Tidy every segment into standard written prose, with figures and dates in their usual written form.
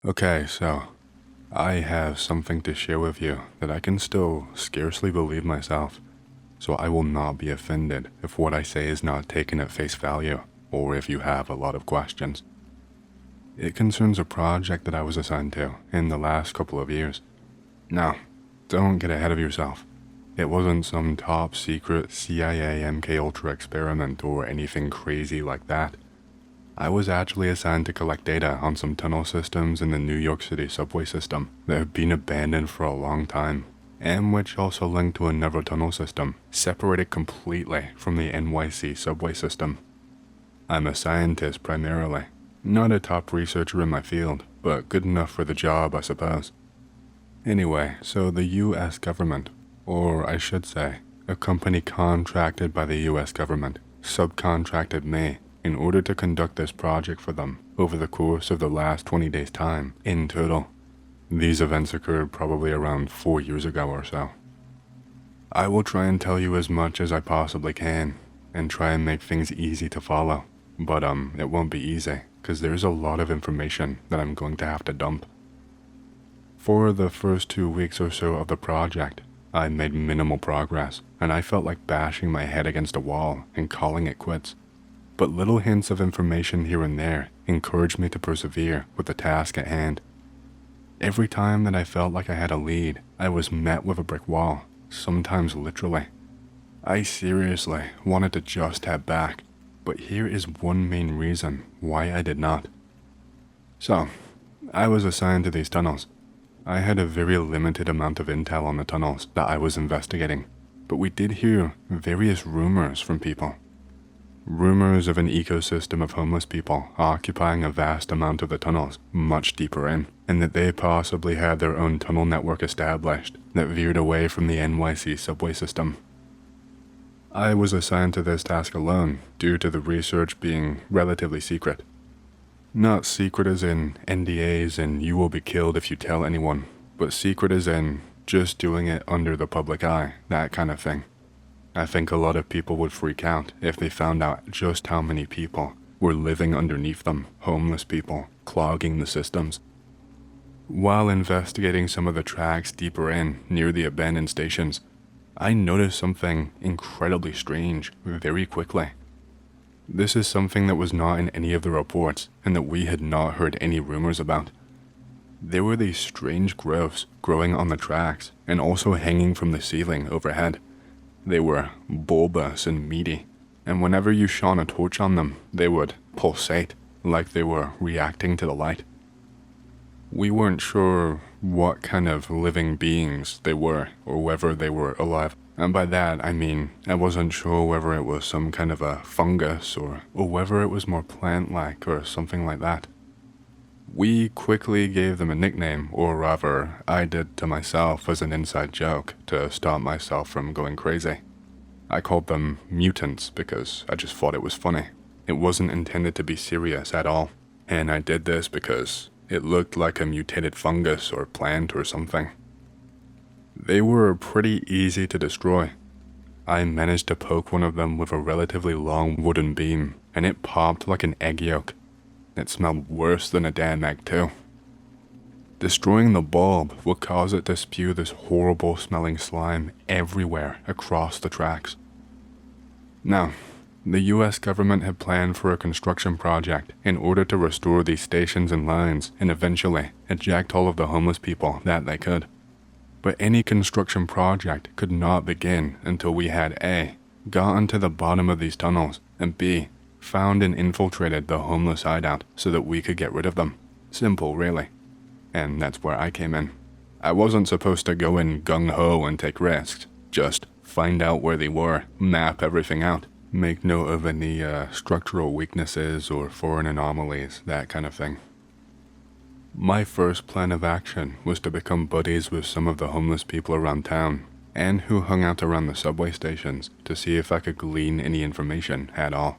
Okay, so I have something to share with you that I can still scarcely believe myself, so I will not be offended if what I say is not taken at face value, or if you have a lot of questions. It concerns a project that I was assigned to in the last couple of years. Now, don't get ahead of yourself. It wasn't some top secret CIA MK Ultra experiment or anything crazy like that. I was actually assigned to collect data on some tunnel systems in the New York City subway system that have been abandoned for a long time, and which also link to another tunnel system, separated completely from the NYC subway system. I'm a scientist primarily, not a top researcher in my field, but good enough for the job, I suppose. Anyway, so the US government, or I should say, a company contracted by the US government, subcontracted me in order to conduct this project for them over the course of the last 20 days' time in total. These events occurred probably around 4 years ago or so. I will try and tell you as much as I possibly can and try and make things easy to follow, but it won't be easy because there's a lot of information that I'm going to have to dump. For the first 2 weeks or so of the project, I made minimal progress and I felt like bashing my head against a wall and calling it quits. But little hints of information here and there encouraged me to persevere with the task at hand. Every time that I felt like I had a lead, I was met with a brick wall, sometimes literally. I seriously wanted to just head back, but here is one main reason why I did not. So, I was assigned to these tunnels. I had a very limited amount of intel on the tunnels that I was investigating, but we did hear various rumors from people. Rumors of an ecosystem of homeless people occupying a vast amount of the tunnels much deeper in, and that they possibly had their own tunnel network established that veered away from the NYC subway system. I was assigned to this task alone due to the research being relatively secret. Not secret as in NDAs and you will be killed if you tell anyone, but secret as in just doing it under the public eye, that kind of thing. I think a lot of people would freak out if they found out just how many people were living underneath them, homeless people, clogging the systems. While investigating some of the tracks deeper in, near the abandoned stations, I noticed something incredibly strange very quickly. This is something that was not in any of the reports and that we had not heard any rumors about. There were these strange growths growing on the tracks and also hanging from the ceiling overhead. They were bulbous and meaty, and whenever you shone a torch on them, they would pulsate like they were reacting to the light. We weren't sure what kind of living beings they were or whether they were alive, and by that I mean I wasn't sure whether it was some kind of a fungus or whether it was more plant-like or something like that. We quickly gave them a nickname, or rather, I did to myself as an inside joke to stop myself from going crazy. I called them Mutants because I just thought it was funny. It wasn't intended to be serious at all, and I did this because it looked like a mutated fungus or plant or something. They were pretty easy to destroy. I managed to poke one of them with a relatively long wooden beam, and it popped like an egg yolk. It smelled worse than a damn egg too. Destroying the bulb would cause it to spew this horrible smelling slime everywhere across the tracks. Now, the US government had planned for a construction project in order to restore these stations and lines and eventually eject all of the homeless people that they could. But any construction project could not begin until we had A, gotten to the bottom of these tunnels, and B, found and infiltrated the homeless hideout so that we could get rid of them. Simple, really. And that's where I came in. I wasn't supposed to go in gung-ho and take risks. Just find out where they were, map everything out, make note of any structural weaknesses or foreign anomalies, that kind of thing. My first plan of action was to become buddies with some of the homeless people around town and who hung out around the subway stations to see if I could glean any information at all.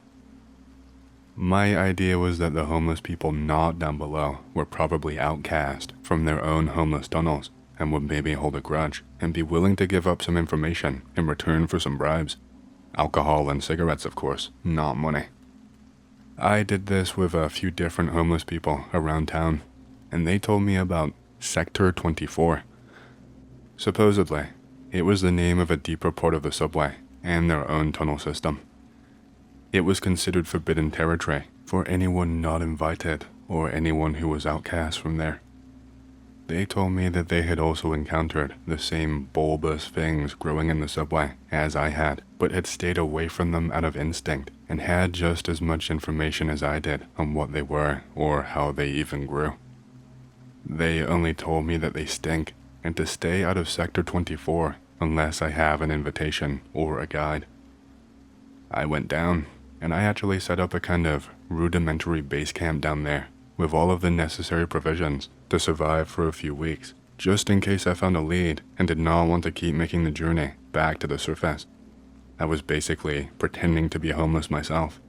My idea was that the homeless people not down below were probably outcast from their own homeless tunnels and would maybe hold a grudge and be willing to give up some information in return for some bribes. Alcohol and cigarettes, of course, not money. I did this with a few different homeless people around town, and they told me about Sector 24. Supposedly, it was the name of a deeper part of the subway and their own tunnel system. It was considered forbidden territory for anyone not invited or anyone who was outcast from there. They told me that they had also encountered the same bulbous things growing in the subway as I had, but had stayed away from them out of instinct and had just as much information as I did on what they were or how they even grew. They only told me that they stink and to stay out of Sector 24 unless I have an invitation or a guide. I went down, and I actually set up a kind of rudimentary base camp down there with all of the necessary provisions to survive for a few weeks, just in case I found a lead and did not want to keep making the journey back to the surface. I was basically pretending to be homeless myself.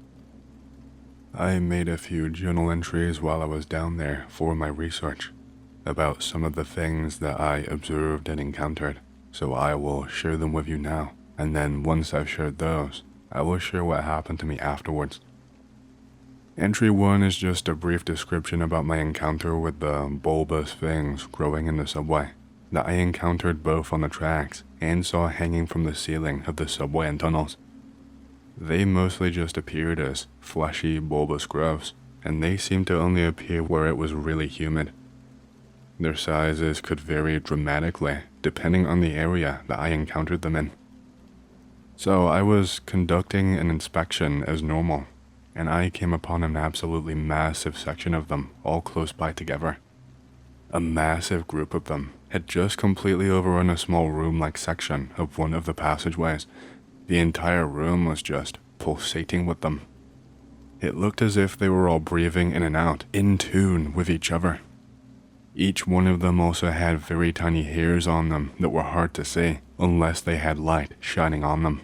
I made a few journal entries while I was down there for my research about some of the things that I observed and encountered, so I will share them with you now, and then once I've shared those, I will share what happened to me afterwards. Entry 1 is just a brief description about my encounter with the bulbous things growing in the subway that I encountered both on the tracks and saw hanging from the ceiling of the subway and tunnels. They mostly just appeared as fleshy, bulbous growths, and they seemed to only appear where it was really humid. Their sizes could vary dramatically depending on the area that I encountered them in. So I was conducting an inspection as normal, and I came upon an absolutely massive section of them all close by together. A massive group of them had just completely overrun a small room-like section of one of the passageways. The entire room was just pulsating with them. It looked as if they were all breathing in and out, in tune with each other. Each one of them also had very tiny hairs on them that were hard to see unless they had light shining on them.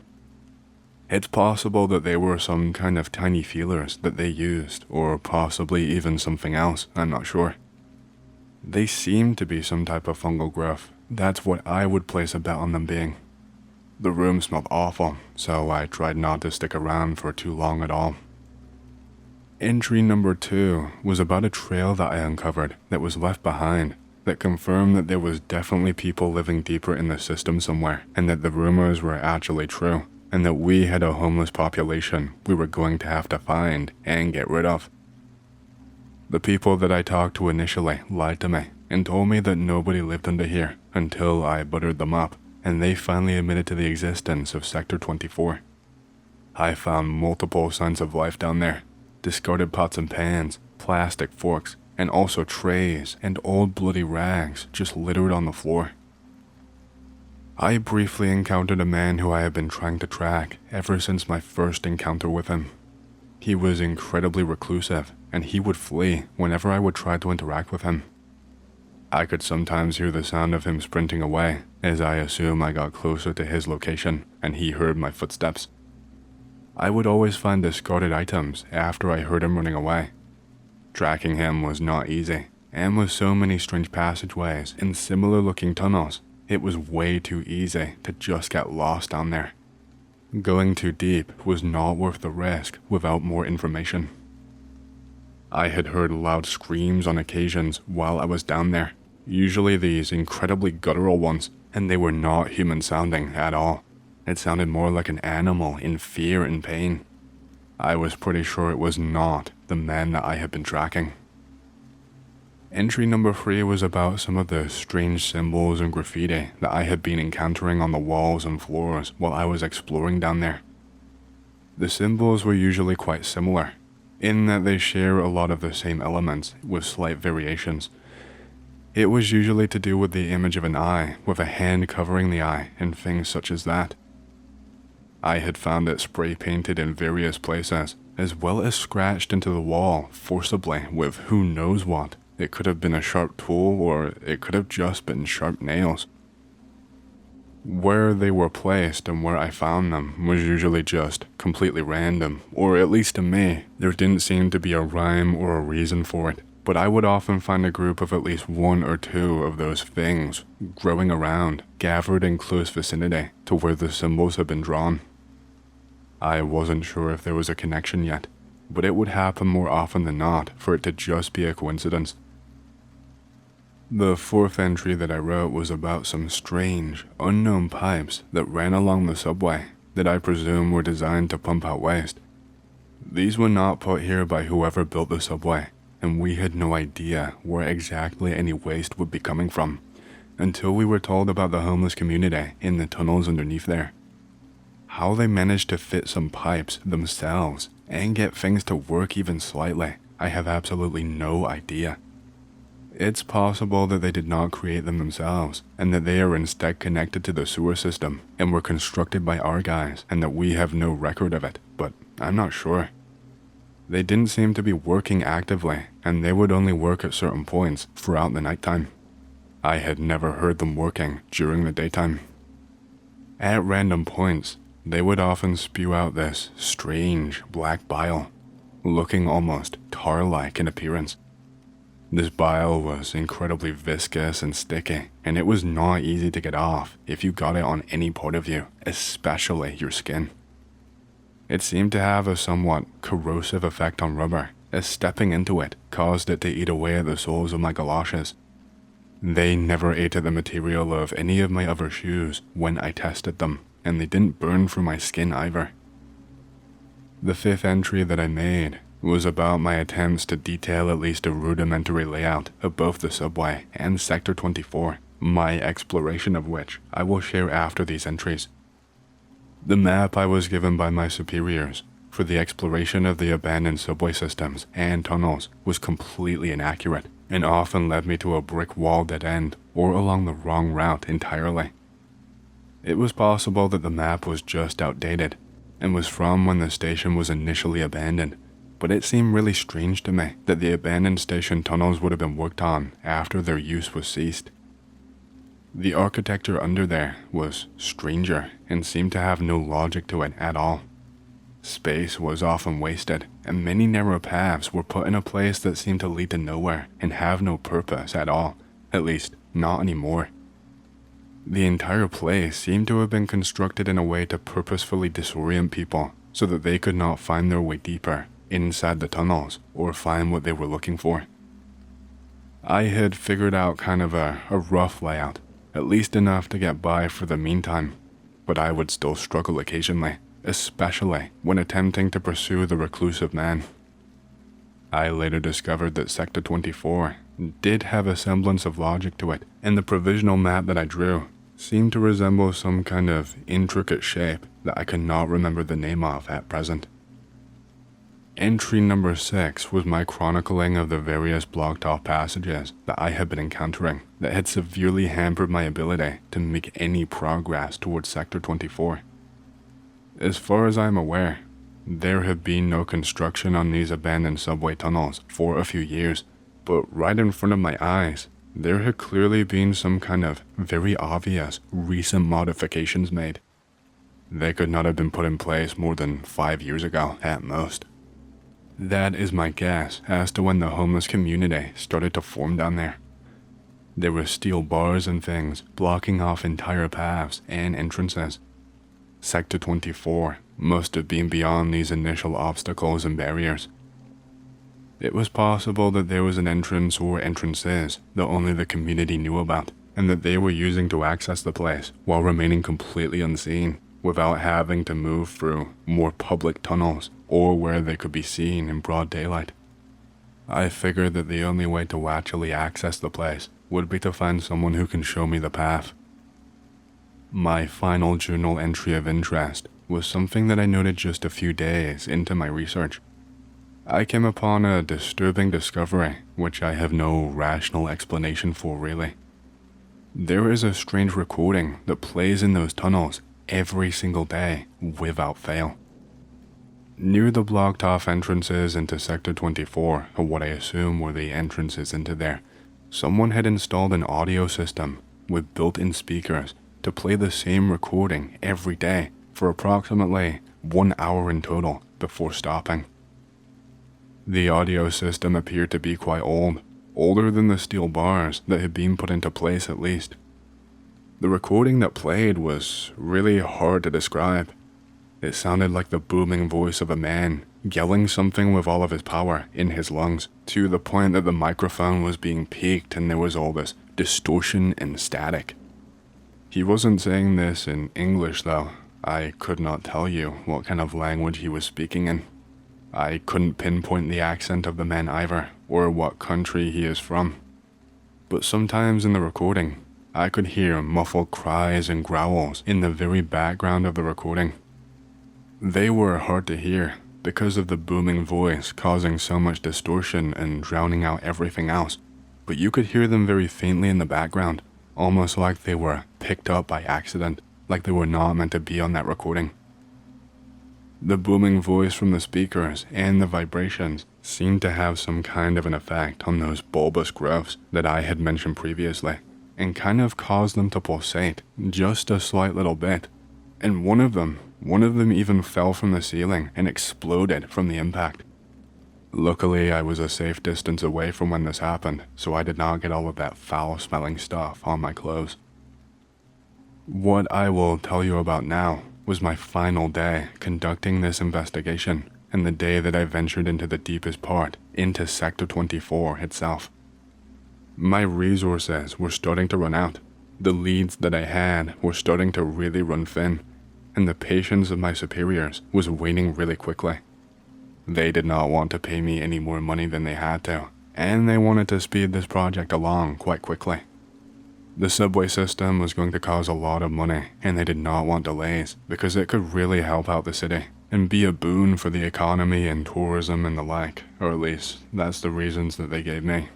It's possible that they were some kind of tiny feelers that they used, or possibly even something else, I'm not sure. They seemed to be some type of fungal growth. That's what I would place a bet on them being. The room smelled awful, so I tried not to stick around for too long at all. Entry number 2 was about a trail that I uncovered that was left behind that confirmed that there was definitely people living deeper in the system somewhere, and that the rumors were actually true, and that we had a homeless population we were going to have to find and get rid of. The people that I talked to initially lied to me and told me that nobody lived under here until I buttered them up, and they finally admitted to the existence of Sector 24. I found multiple signs of life down there: discarded pots and pans, plastic forks, and also trays and old bloody rags just littered on the floor. I briefly encountered a man who I had been trying to track ever since my first encounter with him. He was incredibly reclusive, and he would flee whenever I would try to interact with him. I could sometimes hear the sound of him sprinting away, as I assume I got closer to his location and he heard my footsteps. I would always find discarded items after I heard him running away. Tracking him was not easy, and with so many strange passageways and similar looking tunnels, it was way too easy to just get lost down there. Going too deep was not worth the risk without more information. I had heard loud screams on occasions while I was down there, usually these incredibly guttural ones, and they were not human sounding at all. It sounded more like an animal in fear and pain. I was pretty sure it was not the man that I had been tracking. Entry number 3 was about some of the strange symbols and graffiti that I had been encountering on the walls and floors while I was exploring down there. The symbols were usually quite similar, in that they share a lot of the same elements with slight variations. It was usually to do with the image of an eye with a hand covering the eye and things such as that. I had found it spray painted in various places, as well as scratched into the wall forcibly with who knows what. It could have been a sharp tool, or it could have just been sharp nails. Where they were placed and where I found them was usually just completely random, or at least to me, there didn't seem to be a rhyme or a reason for it, but I would often find a group of at least 1 or 2 of those things growing around, gathered in close vicinity to where the symbols had been drawn. I wasn't sure if there was a connection yet, but it would happen more often than not for it to just be a coincidence. The fourth entry that I wrote was about some strange, unknown pipes that ran along the subway that I presume were designed to pump out waste. These were not put here by whoever built the subway, and we had no idea where exactly any waste would be coming from, until we were told about the homeless community in the tunnels underneath there. How they managed to fit some pipes themselves and get things to work even slightly, I have absolutely no idea. It's possible that they did not create them themselves, and that they are instead connected to the sewer system and were constructed by our guys, and that we have no record of it, but I'm not sure. They didn't seem to be working actively, and they would only work at certain points throughout the nighttime. I had never heard them working during the daytime. At random points, they would often spew out this strange black bile, looking almost tar-like in appearance. This bile was incredibly viscous and sticky, and it was not easy to get off if you got it on any part of you, especially your skin. It seemed to have a somewhat corrosive effect on rubber, as stepping into it caused it to eat away at the soles of my galoshes. They never ate at the material of any of my other shoes when I tested them, and they didn't burn through my skin either. The fifth entry that I made was about my attempts to detail at least a rudimentary layout of both the subway and Sector 24, my exploration of which I will share after these entries. The map I was given by my superiors for the exploration of the abandoned subway systems and tunnels was completely inaccurate, and often led me to a brick wall dead end or along the wrong route entirely. It was possible that the map was just outdated and was from when the station was initially abandoned, but it seemed really strange to me that the abandoned station tunnels would have been worked on after their use was ceased. The architecture under there was stranger and seemed to have no logic to it at all. Space was often wasted, and many narrow paths were put in a place that seemed to lead to nowhere and have no purpose at all, at least not anymore. The entire place seemed to have been constructed in a way to purposefully disorient people so that they could not find their way deeper inside the tunnels or find what they were looking for. I had figured out kind of a rough layout, at least enough to get by for the meantime, but I would still struggle occasionally, especially when attempting to pursue the reclusive man. I later discovered that Sector 24 did have a semblance of logic to it, and the provisional map that I drew seemed to resemble some kind of intricate shape that I could not remember the name of at present. Entry number 6 was my chronicling of the various blocked-off passages that I had been encountering that had severely hampered my ability to make any progress towards Sector 24. As far as I am aware, there had been no construction on these abandoned subway tunnels for a few years, but right in front of my eyes, there had clearly been some kind of very obvious recent modifications made. They could not have been put in place more than 5 years ago at most. That is my guess as to when the homeless community started to form down there. There were steel bars and things blocking off entire paths and entrances. Sector 24 must have been beyond these initial obstacles and barriers. It was possible that there was an entrance or entrances that only the community knew about, and that they were using to access the place while remaining completely unseen, without having to move through more public tunnels or where they could be seen in broad daylight. I figured that the only way to actually access the place would be to find someone who can show me the path. My final journal entry of interest was something that I noted just a few days into my research. I came upon a disturbing discovery which I have no rational explanation for really. There is a strange recording that plays in those tunnels every single day without fail. Near the blocked off entrances into Sector 24, or what I assume were the entrances into there, someone had installed an audio system with built-in speakers to play the same recording every day for approximately 1 hour in total before stopping. The audio system appeared to be quite old, older than the steel bars that had been put into place at least. The recording that played was really hard to describe. It sounded like the booming voice of a man yelling something with all of his power in his lungs, to the point that the microphone was being peaked and there was all this distortion and static. He wasn't saying this in English though. I could not tell you what kind of language he was speaking in. I couldn't pinpoint the accent of the man either, or what country he is from. But sometimes in the recording, I could hear muffled cries and growls in the very background of the recording. They were hard to hear because of the booming voice causing so much distortion and drowning out everything else, but you could hear them very faintly in the background, almost like they were picked up by accident, like they were not meant to be on that recording. The booming voice from the speakers and the vibrations seemed to have some kind of an effect on those bulbous growths that I had mentioned previously, and kind of caused them to pulsate just a slight little bit. And one of them even fell from the ceiling and exploded from the impact. Luckily, I was a safe distance away from when this happened, so I did not get all of that foul-smelling stuff on my clothes. What I will tell you about now was my final day conducting this investigation, and the day that I ventured into the deepest part, into Sector 24 itself. My resources were starting to run out. The leads that I had were starting to really run thin, and the patience of my superiors was waning really quickly. They did not want to pay me any more money than they had to, and they wanted to speed this project along quite quickly. The subway system was going to cause a lot of money, and they did not want delays because it could really help out the city and be a boon for the economy and tourism and the like, or at least that's the reasons that they gave me.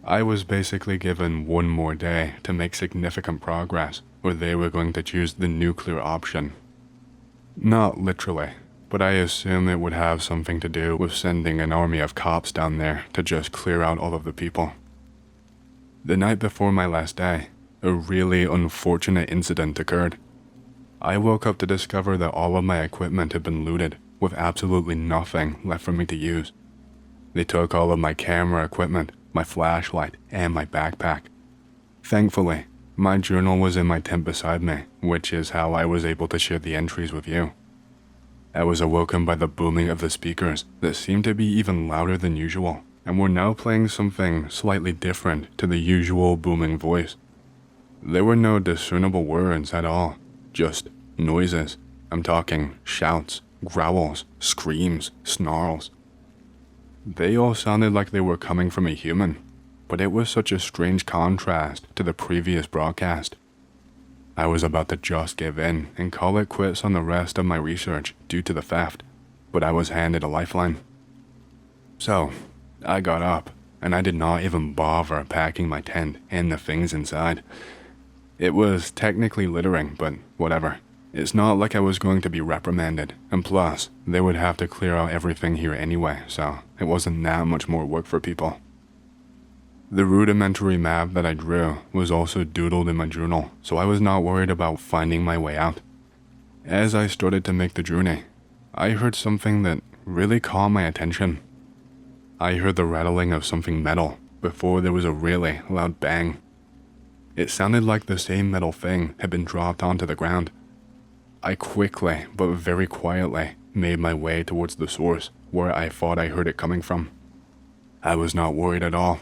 I was basically given one more day to make significant progress, or they were going to choose the nuclear option. Not literally, but I assume it would have something to do with sending an army of cops down there to just clear out all of the people. The night before my last day, a really unfortunate incident occurred. I woke up to discover that all of my equipment had been looted, with absolutely nothing left for me to use. They took all of my camera equipment, my flashlight, and my backpack. Thankfully, my journal was in my tent beside me, which is how I was able to share the entries with you. I was awoken by the booming of the speakers that seemed to be even louder than usual, and were now playing something slightly different to the usual booming voice. There were no discernible words at all, just noises. I'm talking shouts, growls, screams, snarls. They all sounded like they were coming from a human, but it was such a strange contrast to the previous broadcast. I was about to just give in and call it quits on the rest of my research due to the theft, but I was handed a lifeline. So, I got up, and I did not even bother packing my tent and the things inside. It was technically littering, but whatever. It's not like I was going to be reprimanded, and plus, they would have to clear out everything here anyway, so it wasn't that much more work for people. The rudimentary map that I drew was also doodled in my journal, so I was not worried about finding my way out. As I started to make the journey, I heard something that really caught my attention. I heard the rattling of something metal before there was a really loud bang. It sounded like the same metal thing had been dropped onto the ground. I quickly, but very quietly, made my way towards the source where I thought I heard it coming from. I was not worried at all.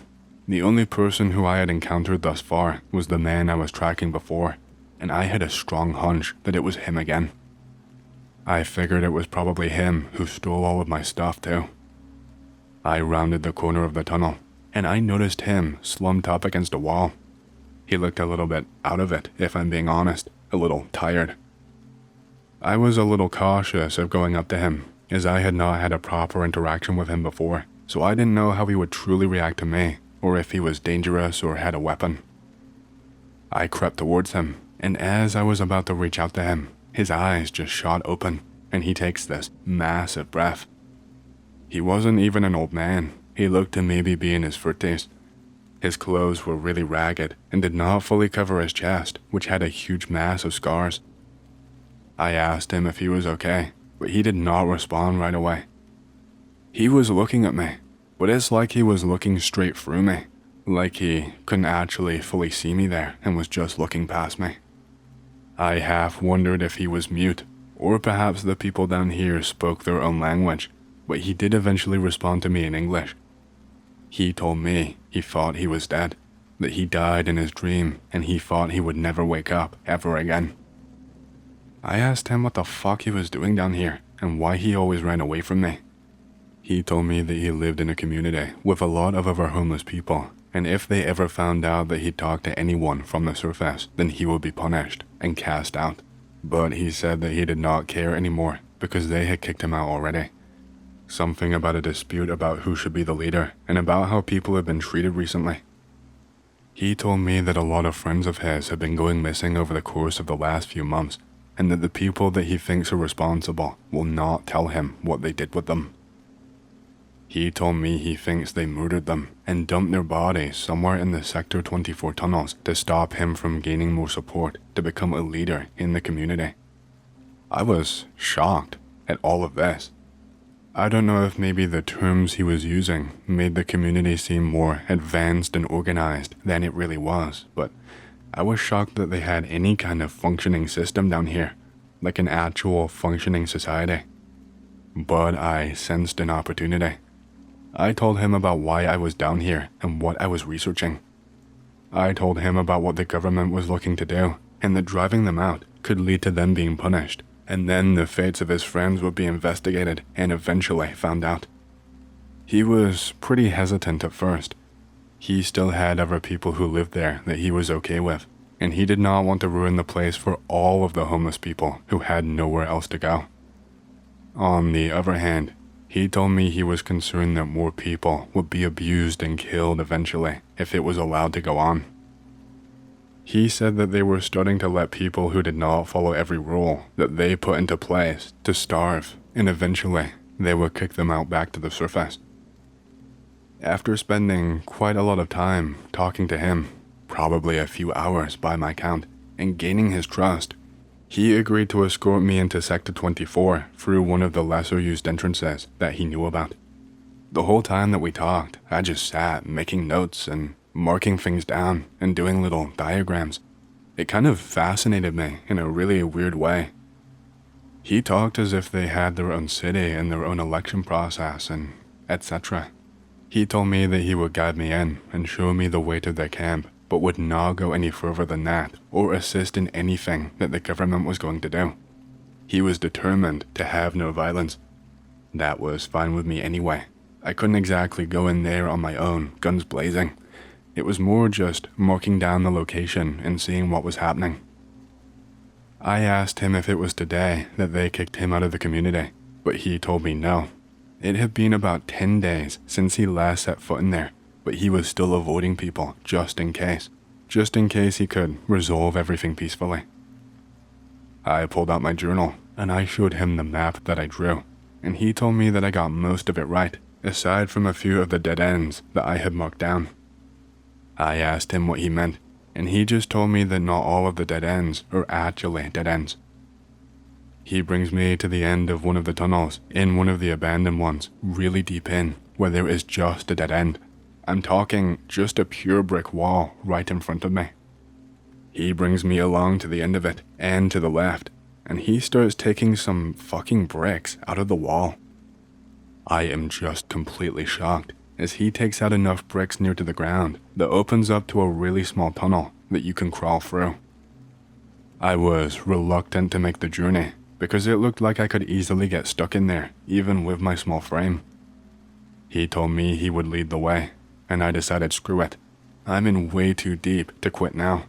The only person who I had encountered thus far was the man I was tracking before, and I had a strong hunch that it was him again. I figured it was probably him who stole all of my stuff too. I rounded the corner of the tunnel, and I noticed him slumped up against a wall. He looked a little bit out of it, if I'm being honest, a little tired. I was a little cautious of going up to him, as I had not had a proper interaction with him before, so I didn't know how he would truly react to me, or if he was dangerous or had a weapon. I crept towards him, and as I was about to reach out to him, his eyes just shot open, and he takes this massive breath. He wasn't even an old man. He looked to maybe be in his 30s. His clothes were really ragged and did not fully cover his chest, which had a huge mass of scars. I asked him if he was okay, but he did not respond right away. He was looking at me, but it's like he was looking straight through me, like he couldn't actually fully see me there and was just looking past me. I half wondered if he was mute, Or perhaps the people down here spoke their own language, but he did eventually respond to me in English. He told me he thought he was dead, that he died in his dream and he thought he would never wake up ever again. I asked him what the fuck he was doing down here and why he always ran away from me. He told me that he lived in a community with a lot of other homeless people, and if they ever found out that he talked to anyone from the surface, then he would be punished and cast out. But he said that he did not care anymore because they had kicked him out already. Something about a dispute about who should be the leader and about how people have been treated recently. He told me that a lot of friends of his have been going missing over the course of the last few months, and that the people that he thinks are responsible will not tell him what they did with them. He told me he thinks they murdered them and dumped their bodies somewhere in the Sector 24 tunnels to stop him from gaining more support to become a leader in the community. I was shocked at all of this. I don't know if maybe the terms he was using made the community seem more advanced and organized than it really was, but I was shocked that they had any kind of functioning system down here, like an actual functioning society. But I sensed an opportunity. I told him about why I was down here and what I was researching. I told him about what the government was looking to do, and that driving them out could lead to them being punished, and then the fates of his friends would be investigated and eventually found out. He was pretty hesitant at first. He still had other people who lived there that he was okay with, and he did not want to ruin the place for all of the homeless people who had nowhere else to go. On the other hand, he told me he was concerned that more people would be abused and killed eventually if it was allowed to go on. He said that they were starting to let people who did not follow every rule that they put into place to starve, and eventually they would kick them out back to the surface. After spending quite a lot of time talking to him, probably a few hours by my count, and gaining his trust, he agreed to escort me into Sector 24 through one of the lesser used entrances that he knew about. The whole time that we talked, I just sat making notes and marking things down and doing little diagrams. It kind of fascinated me in a really weird way. He talked as if they had their own city and their own election process and etc. He told me that he would guide me in and show me the way to their camp, but would not go any further than that or assist in anything that the government was going to do. He was determined to have no violence. That was fine with me anyway. I couldn't exactly go in there on my own, guns blazing. It was more just marking down the location and seeing what was happening. I asked him if it was today that they kicked him out of the community, but he told me no. It had been about 10 days since he last set foot in there, but he was still avoiding people just in case he could resolve everything peacefully. I pulled out my journal and I showed him the map that I drew, and he told me that I got most of it right, aside from a few of the dead ends that I had marked down. I asked him what he meant, and he just told me that not all of the dead ends are actually dead ends. He brings me to the end of one of the tunnels, in one of the abandoned ones, really deep in, where there is just a dead end. I'm talking just a pure brick wall right in front of me. He brings me along to the end of it, and to the left, and he starts taking some fucking bricks out of the wall. I am just completely shocked as he takes out enough bricks near to the ground that opens up to a really small tunnel that you can crawl through. I was reluctant to make the journey because it looked like I could easily get stuck in there, even with my small frame. He told me he would lead the way, and I decided screw it. I'm in way too deep to quit now.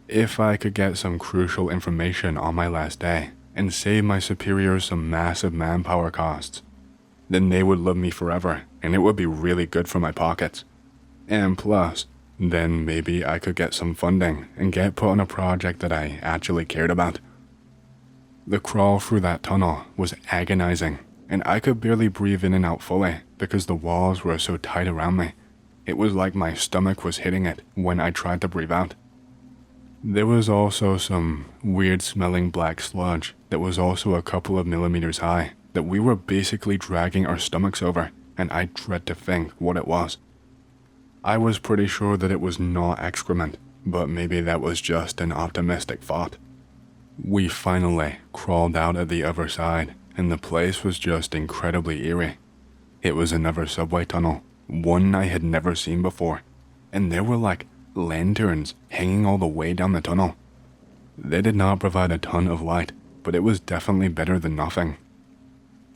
If I could get some crucial information on my last day and save my superiors some massive manpower costs, then they would love me forever and it would be really good for my pockets. And plus, then maybe I could get some funding and get put on a project that I actually cared about. The crawl through that tunnel was agonizing, and I could barely breathe in and out fully because the walls were so tight around me. It was like my stomach was hitting it when I tried to breathe out. There was also some weird smelling black sludge that was also a couple of millimeters high that we were basically dragging our stomachs over, and I dread to think what it was. I was pretty sure that it was not excrement, but maybe that was just an optimistic thought. We finally crawled out at the other side, and the place was just incredibly eerie. It was another subway tunnel, one I had never seen before, and there were like lanterns hanging all the way down the tunnel. They did not provide a ton of light, but it was definitely better than nothing.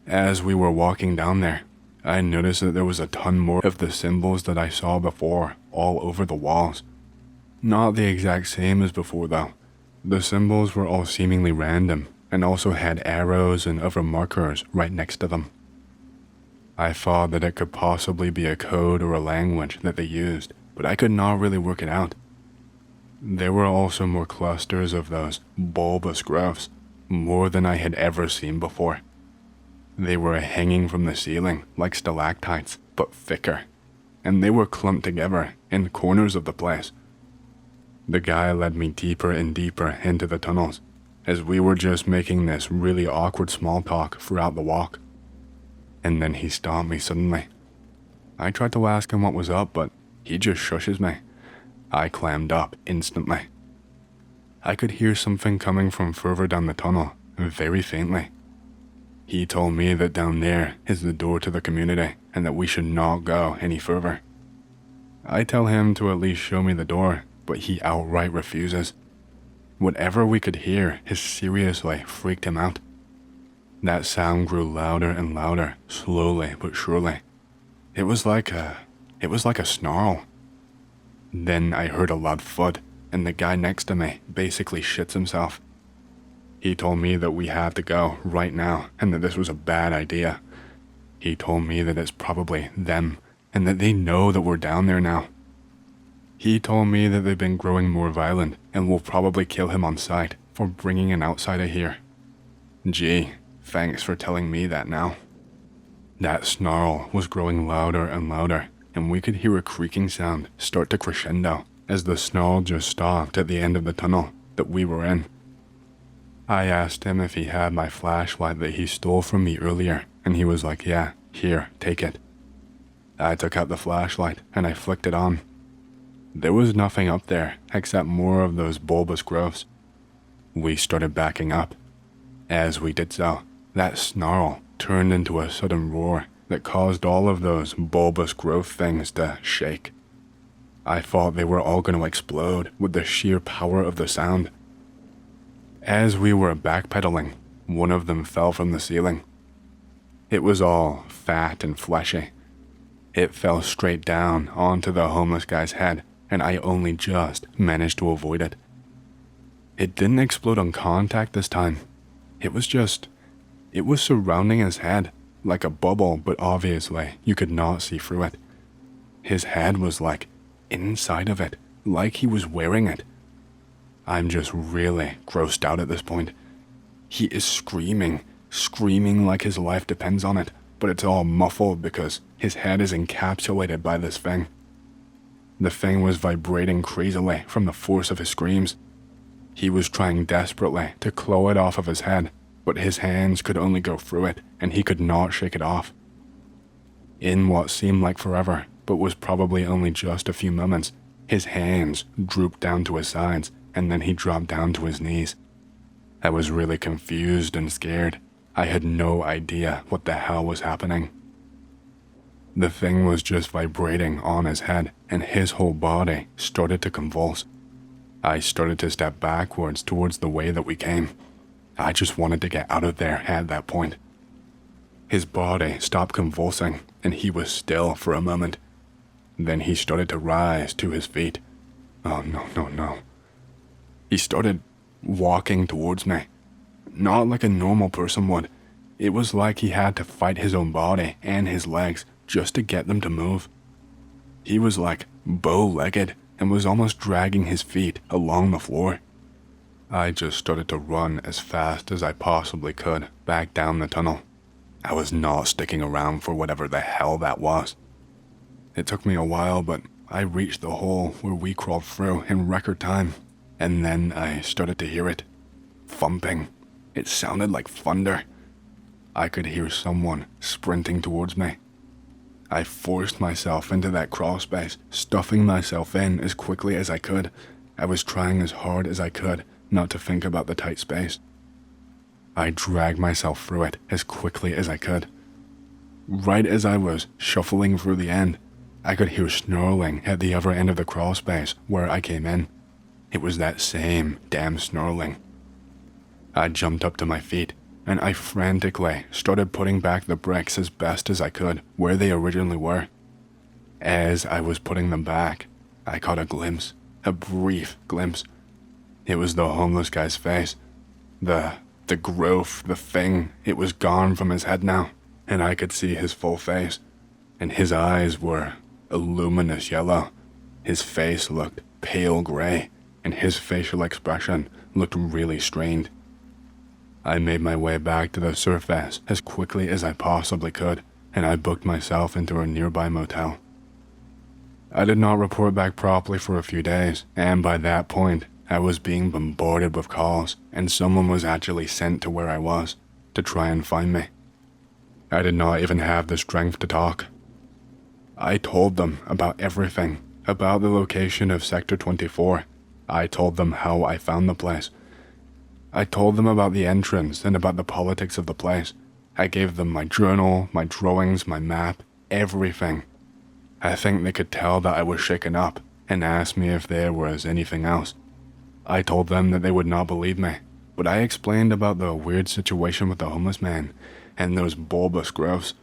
As we were walking down there, I noticed that there was a ton more of the symbols that I saw before all over the walls. Not the exact same as before though. The symbols were all seemingly random and also had arrows and other markers right next to them. I thought that it could possibly be a code or a language that they used, but I could not really work it out. There were also more clusters of those bulbous growths, more than I had ever seen before. They were hanging from the ceiling like stalactites, but thicker, and they were clumped together in corners of the place. The guy led me deeper and deeper into the tunnels, as we were just making this really awkward small talk throughout the walk. And then he stopped me suddenly. I tried to ask him what was up, but he just shushes me. I clammed up instantly. I could hear something coming from further down the tunnel, very faintly. He told me that down there is the door to the community and that we should not go any further. I tell him to at least show me the door, but he outright refuses. Whatever we could hear has seriously freaked him out. That sound grew louder and louder, slowly but surely. It was like a snarl. Then I heard a loud thud, and the guy next to me basically shits himself. He told me that we had to go right now and that this was a bad idea. He told me that it's probably them and that they know that we're down there now. He told me that they've been growing more violent and will probably kill him on sight for bringing an outsider here. Gee, thanks for telling me that now. That snarl was growing louder and louder, and we could hear a creaking sound start to crescendo as the snarl just stopped at the end of the tunnel that we were in. I asked him if he had my flashlight that he stole from me earlier, and he was like, yeah, here, take it. I took out the flashlight and I flicked it on. There was nothing up there except more of those bulbous growths. We started backing up. As we did so, that snarl turned into a sudden roar that caused all of those bulbous growth things to shake. I thought they were all going to explode with the sheer power of the sound. As we were backpedaling, one of them fell from the ceiling. It was all fat and fleshy. It fell straight down onto the homeless guy's head, and I only just managed to avoid it. It didn't explode on contact this time. It was surrounding his head, like a bubble, but obviously you could not see through it. His head was like inside of it, like he was wearing it. I'm just really grossed out at this point. He is screaming like his life depends on it, but it's all muffled because his head is encapsulated by this thing. The thing was vibrating crazily from the force of his screams. He was trying desperately to claw it off of his head, but his hands could only go through it, and he could not shake it off. In what seemed like forever, but was probably only just a few moments, his hands drooped down to his sides, and then he dropped down to his knees. I was really confused and scared. I had no idea what the hell was happening. The thing was just vibrating on his head, and his whole body started to convulse. I started to step backwards towards the way that we came. I just wanted to get out of there at that point. His body stopped convulsing, and he was still for a moment. Then he started to rise to his feet. Oh no. He started walking towards me. Not like a normal person would. It was like he had to fight his own body and his legs just to get them to move. He was like bow-legged and was almost dragging his feet along the floor. I just started to run as fast as I possibly could back down the tunnel. I was not sticking around for whatever the hell that was. It took me a while, but I reached the hole where we crawled through in record time, and then I started to hear it. Thumping. It sounded like thunder. I could hear someone sprinting towards me. I forced myself into that crawl space, stuffing myself in as quickly as I could. I was trying as hard as I could not to think about the tight space. I dragged myself through it as quickly as I could. Right as I was shuffling through the end, I could hear snarling at the other end of the crawl space where I came in. It was that same damn snarling. I jumped up to my feet, and I frantically started putting back the bricks as best as I could where they originally were. As I was putting them back, I caught a glimpse, a brief glimpse. It was the homeless guy's face. The growth, the thing, it was gone from his head now, and I could see his full face, and his eyes were a luminous yellow. His face looked pale gray, and his facial expression looked really strained. I made my way back to the surface as quickly as I possibly could, and I booked myself into a nearby motel. I did not report back properly for a few days, and by that point, I was being bombarded with calls, and someone was actually sent to where I was to try and find me. I did not even have the strength to talk. I told them about everything, about the location of Sector 24. I told them how I found the place. I told them about the entrance and about the politics of the place. I gave them my journal, my drawings, my map, everything. I think they could tell that I was shaken up and asked me if there was anything else. I told them that they would not believe me, but I explained about the weird situation with the homeless man and those bulbous growths.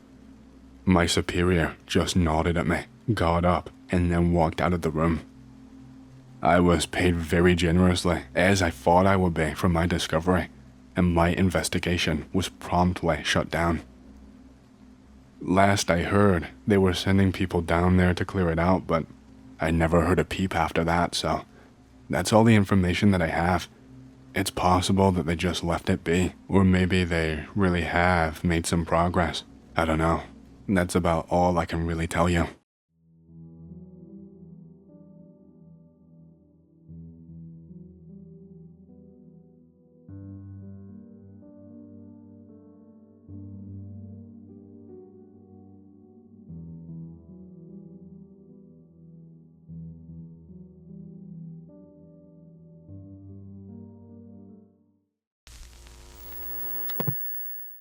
My superior just nodded at me, got up, and then walked out of the room. I was paid very generously, as I thought I would be for my discovery, and my investigation was promptly shut down. Last I heard, they were sending people down there to clear it out, but I never heard a peep after that, so that's all the information that I have. It's possible that they just left it be, or maybe they really have made some progress. I don't know. That's about all I can really tell you.